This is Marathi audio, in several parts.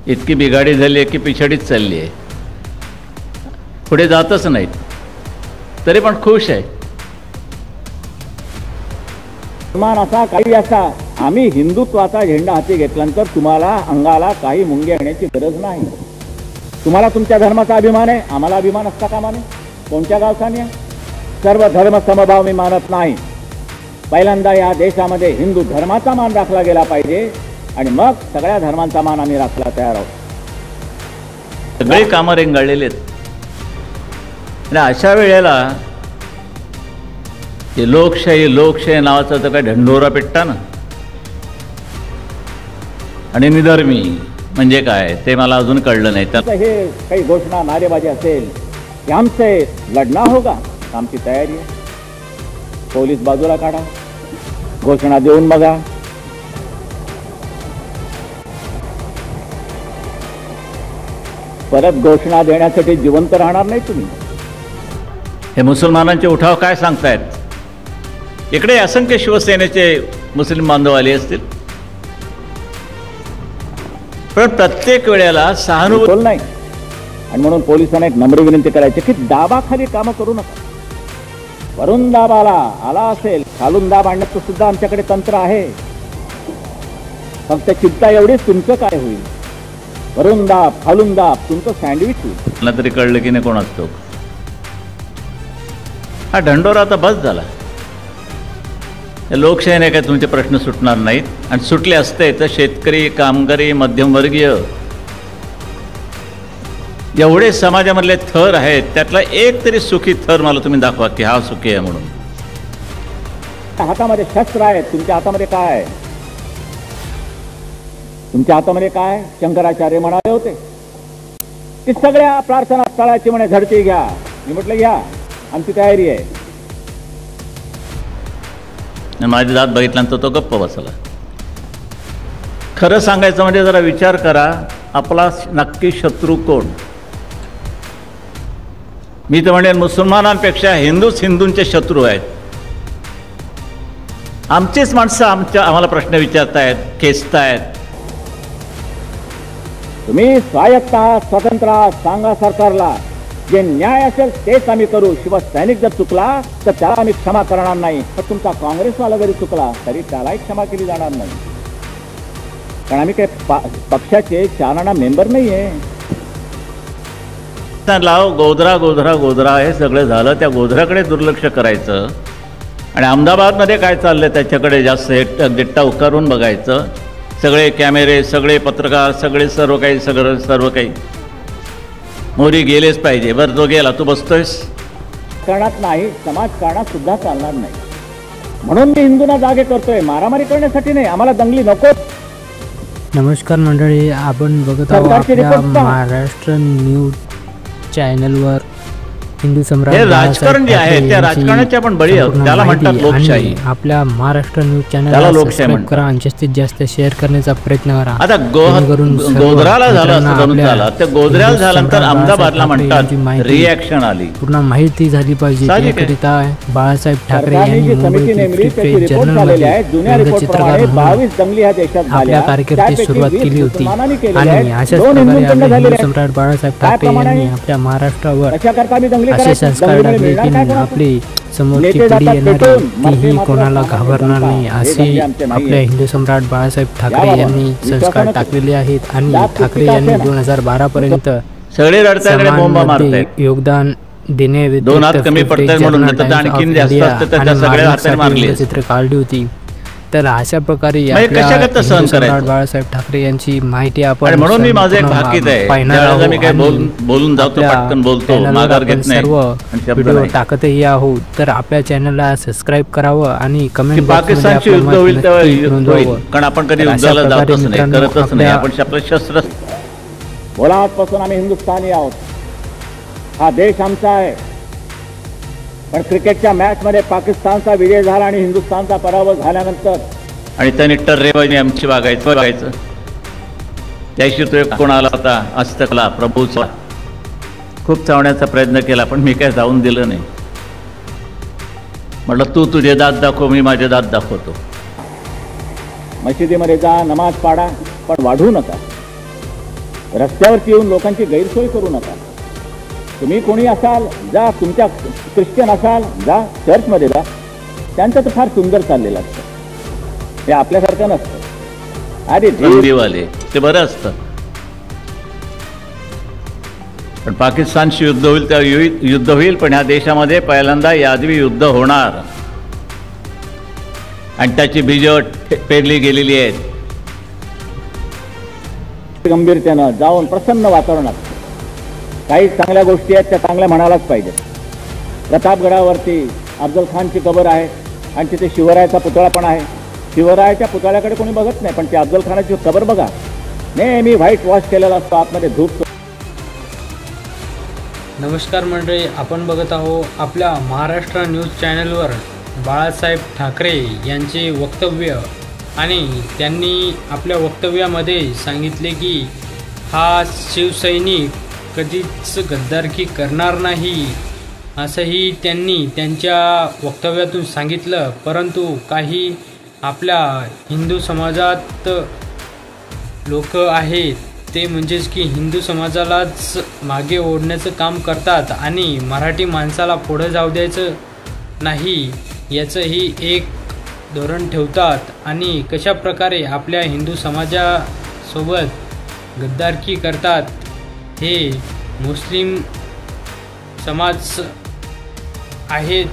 इतकी बिघाडी झाली आहे की पिछाडीच चालली आहे, पुढे जातच नाहीत, तरी पण खुश आहे. सन्मान असा काही असा, आम्ही हिंदुत्वाचा झेंडा हाती घेतल्यानंतर तुम्हाला अंगाला काही मुंग्या येण्याची गरज नाही. तुम्हाला तुमच्या धर्माचा अभिमान आहे, आम्हाला अभिमान असता कामा नये. कोणत्या गावचा नाही? सर्व धर्म समभाव मी मानत नाही. पहिल्यांदा या देशामध्ये हिंदू धर्माचा मान राखला गेला पाहिजे आणि मग सगळ्या धर्मांचा मान आम्ही राखला तयार आहोत. सगळे कामं रेंगाळलेले आहेत. आणि अशा वेळेला हे लोकशाही लोकशाही नावाचा जो काही ढंढोरा पेटता ना, आणि निधर्मी म्हणजे काय ते मला अजून कळलं नाही. तर हे काही घोषणा नारेबाजी असेल की आमचे लढना होगा, आमची तयारी आहे. पोलीस बाजूला काढा, घोषणा देऊन बघा. परत घोषणा देण्यासाठी जिवंत राहणार नाही तुम्ही. हे मुसलमानांचे उठाव काय सांगतायत? इकडे असंख्य शिवसेनेचे मुस्लिम बांधव आले असतील, पण प्रत्येक वेळेला सहानुभूती नाही. आणि म्हणून पोलिसांना एक नम्र विनंती करायची की दाबाखाली कामं करू नका. वरून दाब आला असेल, खालून दाब आणण्याचं सुद्धा आमच्याकडे तंत्र आहे. फक्त चिंता एवढीच, तुमचं काय होईल? वरून दाब खालून दाब, तुमचं सँडविच होईल. मला तरी कळलं की नाही कोण असतो. हा ढंढोरा आता बस झाला. लोकशाहीने काय तुमचे प्रश्न सुटणार नाहीत, आणि सुटले असते तर शेतकरी, कामगारी, मध्यमवर्गीय एवढे समाजामधले थर आहेत, त्यातला एक तरी सुखी थर मला तुम्ही दाखवा की हा सुखी आहे म्हणून. हातामध्ये शस्त्र आहेत, तुमच्या हातामध्ये काय आहे? तुमच्या हातामध्ये काय? शंकराचार्य म्हणाले होते की सगळ्या प्रार्थना स्थळाची म्हणे झडती घ्या. मी म्हटलं घ्या, आमची तयारी आहे. माझी जात बघितल्यानंतर तो गप्प बसला. खरं सांगायचं म्हणजे जरा विचार करा, आपला नक्की शत्रू कोण? मी तर म्हणेन मुसलमानांपेक्षा हिंदूच हिंदूंचे शत्रू आहेत. आमचीच माणसं आम्हाला प्रश्न विचारतायत, खेचतायत. तुम्ही स्वायत्त आहात, स्वतंत्र आहात, सांगा सरकारला जे न्याय असेल तेच आम्ही करू. शिवसैनिक जर चुकला तर त्याला आम्ही क्षमा करणार नाही. तर तुमचा काँग्रेसवाला जरी चुकला तरी त्यालाही क्षमा केली जाणार नाही. कारण आम्ही काही पक्षाचे 4 आणा मेंबर नाहीये. लाव गोधरा गोधरा गोधरा हे सगळं झालं, त्या गोधराकडे दुर्लक्ष करायचं आणि अहमदाबादमध्ये काय चाललंय त्याच्याकडे जास्त दिट्टा उकारून बघायचं. सगळे कॅमेरे, सगळे पत्रकार, सगळे सर्व काही मोरी गेलेच पाहिजे. बरं, जो गेला तू बसतोयस. करण्यात नाही, समाजकारणात सुद्धा चालणार नाही. म्हणून मी हिंदूंना जागे करतोय, मारामारी करण्यासाठी नाही. आम्हाला दंगली नको. नमस्कार मंडळी, आपण बघत आहोत आपल्या महाराष्ट्र न्यूज चॅनलवर हिंदू सम्राट हे राजकारण जे आहे त्या राजकारणाच्या पण बळी आहोत. त्याला म्हणतात लोकशाही. आपल्या महाराष्ट्र न्यूज चॅनलला सबस्क्राइब करा आणि जास्तीत जास्त शेअर करण्याचा प्रयत्न करा. आता गोधराला झालं असं जणून झालं, त्या गोधऱ्याला झाल्यानंतर अहमदाबादला म्हणतात रिॲक्शन आली. पूर्ण माहिती झाली पाहिजे याकरिता बाळासाहेब ठाकरे यांनी आपल्या कारकिर्दीची सुरुवात केली होती. आणि अशाच प्रकारे आपले हिंदू सम्राट बाळासाहेब ठाकरे यांनी आपल्या महाराष्ट्रावर असे संस्कार टाकले की आपली समोरची पिढी येणारी तीही कोणाला घाबरणार नाही, असे आपल्या हिंदू सम्राट बाळासाहेब ठाकरे यांनी संस्कार टाकलेले आहेत. आणि ठाकरे यांनी 2012 पर्यंत सगळे रडताकडे बोंबा मारतात. योगदान देणे दोन हात कमी पडतात म्हणून आणखीन जास्त असतं, त्याच्या सगळ्या हाताने मारले चित्र काढली होती. तर अशा प्रकारे बाळासाहेब ठाकरे यांची माहिती आपण म्हणून मी माझं एक भाकीत आहे, मी काय बोलून जातो, पटकन बोलतो, माघार घेत नाही, व्हिडिओ टाकतही आहोत. तर आपल्या चॅनलला सबस्क्राईब करावं आणि कमेंट पाकिस्तानची युद्ध होईल तेव्हा, कारण आपण कधी युद्धाला जातच नाही, करतच नाही. आपण आपलं शस्त्र मुळापासून आम्ही हिंदुस्थानी आहोत. हा देश आमचा आहे. पण क्रिकेटच्या मॅच मध्ये पाकिस्तानचा विजय झाला आणि हिंदुस्थानचा पराभव झाल्यानंतर आणि त्यांनी टर्रेबाईने आमची बघायचं त्याशी तो एक कोण आला होता अस्तकला प्रभूचा, खूप चावण्याचा प्रयत्न केला पण मी काय जाऊन दिलं नाही. म्हटलं तू तुझे दात दाखव, मी माझे दात दाखवतो. मशिदीमध्ये जा, नमाज पाडा, पण वाढू नका. रस्त्यावरती येऊन लोकांची गैरसोय करू नका. तुम्ही कोणी असाल जा, तुमच्या ख्रिश्चन असाल जा चर्चमध्ये जा, त्यांचं तर फार सुंदर चाललेलं असतं, हे आपल्यासारखं नसतं. अरे बंदीवाले ते बरं असतं. पण पाकिस्तानशी युद्ध होईल त्या युद्ध होईल, पण ह्या देशामध्ये पहिल्यांदा यादवी युद्ध होणार आणि त्याची बीजं पेरली गेलेली आहेत. गंभीरतेनं जाऊन प्रसन्न वातावरणात काही चांगल्या गोष्टी आहेत त्या चांगल्या म्हणायलाच पाहिजे. प्रतापगडावरती अफजल खानची कबर आहे आणि तिथे शिवरायाचा पुतळा पण आहे. शिवरायाच्या पुतळ्याकडे कोणी बघत नाही, पण ते अफजल खानाची कबर बघा, नेहमी व्हाईट वॉश केलेला असतो, आतमध्ये धूप. नमस्कार मंडळी, आपण बघत आहोत आपल्या महाराष्ट्र न्यूज चॅनलवर बाळासाहेब ठाकरे यांचे वक्तव्य. आणि त्यांनी आपल्या वक्तव्यामध्ये सांगितले की हा शिवसैनिक कधीच गद्दारकी करणार नाही, असंही त्यांनी त्यांच्या वक्तव्यातून सांगितलं. परंतु काही आपल्या हिंदू समाजात लोक आहेत, ते म्हणजेच की हिंदू समाजालाच मागे ओढण्याचं काम करतात आणि मराठी माणसाला पुढं जाऊ द्यायचं नाही याचंही एक धोरण ठेवतात आणि कशा प्रकारे आपल्या हिंदू समाजासोबत गद्दारकी करतात हे मुस्लिम समाज आहेत.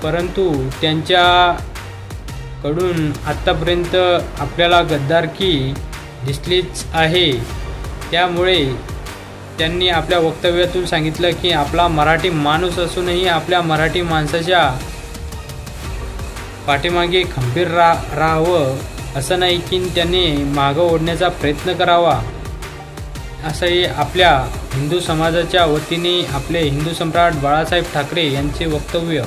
परंतु त्यांच्याकडून आत्तापर्यंत आपल्याला गद्दारकी दिसलीच आहे. त्यामुळे त्यांनी आपल्या वक्तव्यातून सांगितलं की आपला मराठी माणूस असूनही आपल्या मराठी माणसाच्या पाठीमागे खंबीर राहावं, असं नाही की त्यांनी मागं ओढण्याचा प्रयत्न करावा, असंही आपल्या हिंदू समाजाच्या वतीने आपले हिंदू सम्राट बाळासाहेब ठाकरे यांचे वक्तव्य.